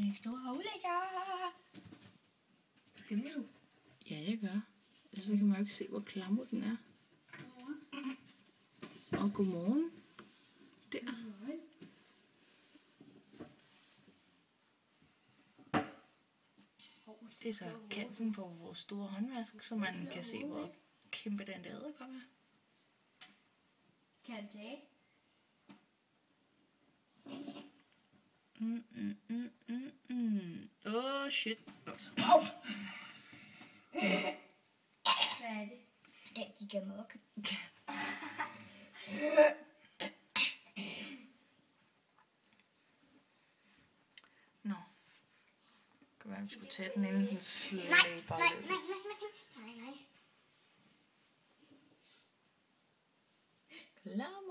min store ulækker. Det vil du. Ja, jeg gør. Ellers kan man jo ikke se, hvor klammer den er. Og godmorgen. Der. Det er så kanten på vores store håndvask, så man kan se, hvor kæmpe den der edderkop er. Kan det tage? Oh shit. Hvad er det? Den gik amok. Nå. Kan være, vi skulle tage den, inden den slæber løs. Nej. Klam.